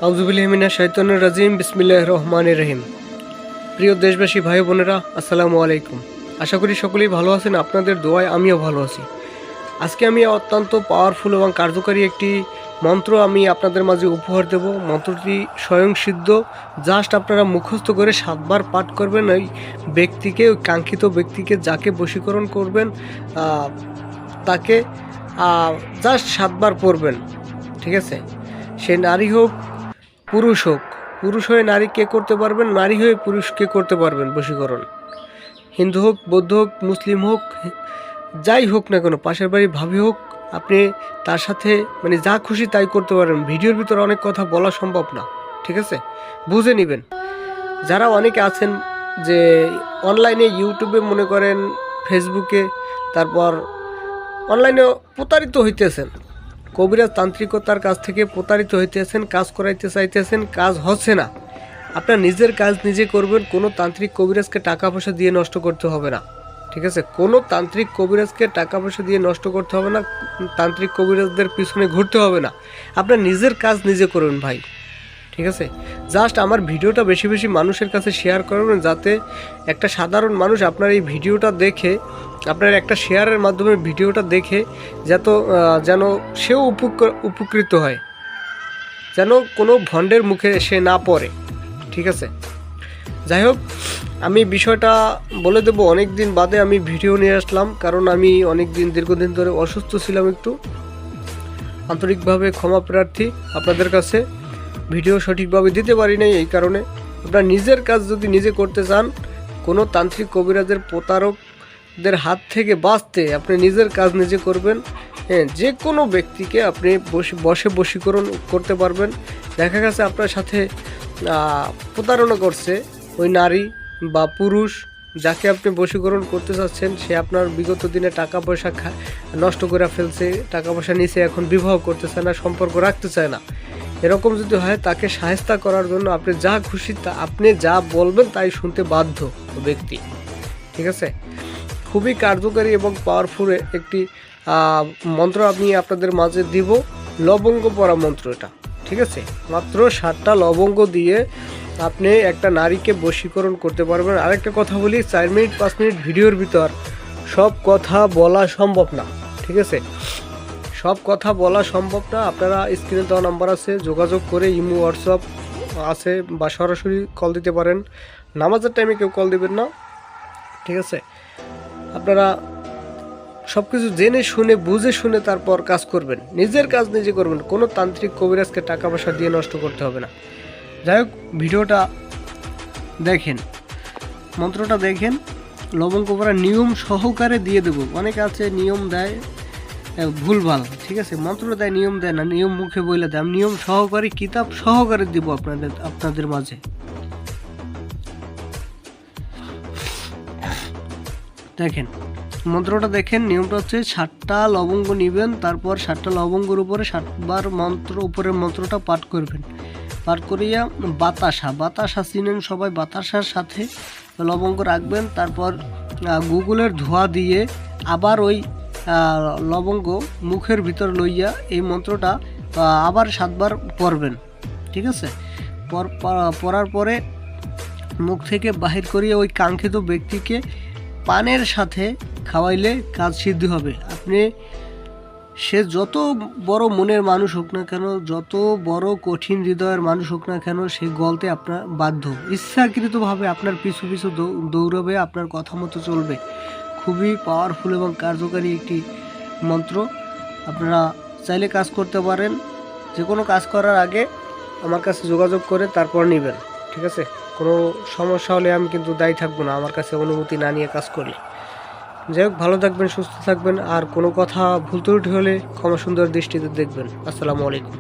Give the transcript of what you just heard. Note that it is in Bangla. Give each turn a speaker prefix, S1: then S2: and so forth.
S1: আউযুবিল্লাহি মিনাশ শাইতানির রাজিম বিসমিল্লাহির রহমানির রহিম। প্রিয় দেশবাসী ভাই বোনেরা, আসসালামু আলাইকুম। আশা করি সকলেই ভালো আছেন। আপনাদের দোয়ায় আমিও ভালো আছি। আজকে আমি অত্যন্ত পাওয়ারফুল এবং কার্যকারী একটি মন্ত্র আমি আপনাদের মাঝে উপহার দেব। মন্ত্রটি স্বয়ংসিদ্ধ। জাস্ট আপনারা মুখস্থ করে 7 বার পাঠ করবেন। ওই ব্যক্তিকে, ওই কাঙ্ক্ষিত ব্যক্তিকে যাকে বশীকরণ করবেন তাকে জাস্ট 7 বার পড়বেন। ঠিক আছে? সে নারী হোক পুরুষ হোক, পুরুষ হয়ে নারীকে করতে পারবেন, নারী হয়ে পুরুষকে করতে পারবেন বশীকরণ। হিন্দু হোক, বৌদ্ধ হোক, মুসলিম হোক, যাই হোক না কেন, পাশের বাড়ি ভাবি হোক, আপনি তার সাথে মানে যা খুশি তাই করতে পারবেন। ভিডিওর ভিতরে অনেক কথা বলা সম্ভব না। ঠিক আছে? বুঝে নেবেন। যারা অনেকে আছেন যে অনলাইনে, ইউটিউবে মনে করেন, ফেসবুকে, তারপর অনলাইনে প্রতারিত হইতেছেন, কবিরাজ তান্ত্রিকতার কাছ থেকে প্রতারিত হইতেছেন, কাজ করাইতে চাইতেছেন, কাজ হচ্ছে না। আপনার নিজের কাজ নিজে করবেন। কোনো তান্ত্রিক কবিরাজকে টাকা পয়সা দিয়ে নষ্ট করতে হবে না। ঠিক আছে? কোনো তান্ত্রিক কবিরাজকে টাকা পয়সা দিয়ে নষ্ট করতে হবে না। তান্ত্রিক কবিরাজদের পিছনে ঘুরতে হবে না। আপনার নিজের কাজ নিজে করবেন ভাই। ঠিক আছে? জাস্ট আমার ভিডিওটা বেশি বেশি মানুষের কাছে শেয়ার করবেন, যাতে একটা সাধারণ মানুষ আপনার এই ভিডিওটা দেখে, আপনার একটা শেয়ারের মাধ্যমে ভিডিওটা দেখে যেন সেও উপকৃত হয়, যেন কোনো ভণ্ডের মুখে সে না পড়ে। ঠিক আছে? যাই হোক, আমি বিষয়টা বলে দেবো। অনেক দিন বাদে আমি ভিডিও নিয়ে আসলাম, কারণ আমি দীর্ঘদিন ধরে অসুস্থ ছিলাম। একটু আন্তরিকভাবে ক্ষমা প্রার্থী আপনাদের কাছে। ভিডিও সঠিকভাবে দিতে পারি নাই, এই কারণে। আপনার নিজের কাজ যদি নিজে করতে চান, কোনো তান্ত্রিক কবিরাজের প্রতারকদের হাত থেকে বাঁচতে আপনি নিজের কাজ নিজে করবেন। হ্যাঁ, যে কোনো ব্যক্তিকে আপনি বশীকরণ করতে পারবেন। দেখা গেছে আপনার সাথে প্রতারণা করছে ওই নারী বা পুরুষ, যাকে আপনি বশীকরণ করতে চাচ্ছেন, সে আপনার বিগত দিনে টাকা পয়সা নষ্ট করে ফেলছে, টাকা পয়সা নিচে এখন বিবাহ করতে চায় না, সম্পর্ক রাখতে চায় না। এরকম যদি হয়, তাকে সাহায্য করার জন্য আপনি যা খুশি আপনি যা বলবেন তাই শুনতে বাধ্য ব্যক্তি। ঠিক আছে? খুবই কার্যকারী এবং পাওয়ারফুল একটি মন্ত্র আমি আপনাদের মাঝে দিব। লবঙ্গ পড়া মন্ত্র এটা। ঠিক আছে? মাত্র 7টা লবঙ্গ দিয়ে আপনি একটা নারীকে বশীকরণ করতে পারবেন। আরেকটা কথা বলি, 4 মিনিট 5 মিনিট ভিডিওর ভিতর সব কথা বলা সম্ভব না। ঠিক আছে? সব কথা বলা সম্ভব না। আপনারা স্ক্রিনে দেওয়া নাম্বার আছে, যোগাযোগ করে ইমো, হোয়াটসঅ্যাপ আছে, বা সরাসরি কল দিতে পারেন। নামাজের টাইমে কেউ কল দিবেন না। ঠিক আছে? আপনারা সব কিছু জেনে শুনে বুঝে শুনে তারপর কাজ করবেন। নিজের কাজ নিজে করবেন। কোনো তান্ত্রিক কবিরাজকে টাকা পয়সা দিয়ে নষ্ট করতে হবে না। যাই হোক, ভিডিওটা দেখেন, মন্ত্রটা দেখেন। লবঙ্গ পড়া নিয়ম সহকারে দিয়ে দেবো। অনেকে আছে নিয়ম দেয় ভুলভাল। ঠিক আছে? মন্ত্রটা দেয়, নিয়ম দেয় না, নিয়ম মুখে বলে দেয়। আমি নিয়ম সহকারে, কিতাব সহকারে দিব আপনাদের মাঝে। দেখেন মন্ত্রটা দেখেন। নিয়মটা হচ্ছে 7টা লবঙ্গ নেবেন, তারপর 7টা লবঙ্গের উপরে 7 বার উপরের মন্ত্রটা পাঠ করবেন। পাঠ করিয়া বাতাসা চিনেন সবাই, বাতাসার সাথে লবঙ্গ রাখবেন। তারপর গুগলের ধোঁয়া দিয়ে আবার ওই লবঙ্গ মুখের ভিতর লইয়া এই মন্ত্রটা আবার 7 বার পড়বেন। ঠিক আছে? পড়ার পরে মুখ থেকে বাহির করিয়ে ওই কাঙ্ক্ষিত ব্যক্তিকে পানের সাথে খাওয়াইলে কাজ সিদ্ধ হবে। আপনি, সে যত বড় মনের মানুষ হোক না কেন, যত বড় কঠিন হৃদয়ের মানুষ হোক না কেন, সে গলতে আপনার বাধ্য। ইচ্ছাকৃতভাবে আপনার পিছু পিছু দৌড়াবে, আপনার কথা মতো চলবে। খুবই পাওয়ারফুল এবং কার্যকারী একটি মন্ত্র। আপনারা চাইলে কাজ করতে পারেন। যে কোনো কাজ করার আগে আমার কাছে যোগাযোগ করে তারপর নেবেন। ঠিক আছে? কোনো সমস্যা হলে আমি কিন্তু দায়ী থাকবো না, আমার কাছে অনুমতি না নিয়ে কাজ করলে। যাই হোক, ভালো থাকবেন, সুস্থ থাকবেন। আর কোনো কথা ভুল ত্রুটি হলে ক্ষমা সুন্দর দৃষ্টিতে দেখবেন। আসসালামু আলাইকুম।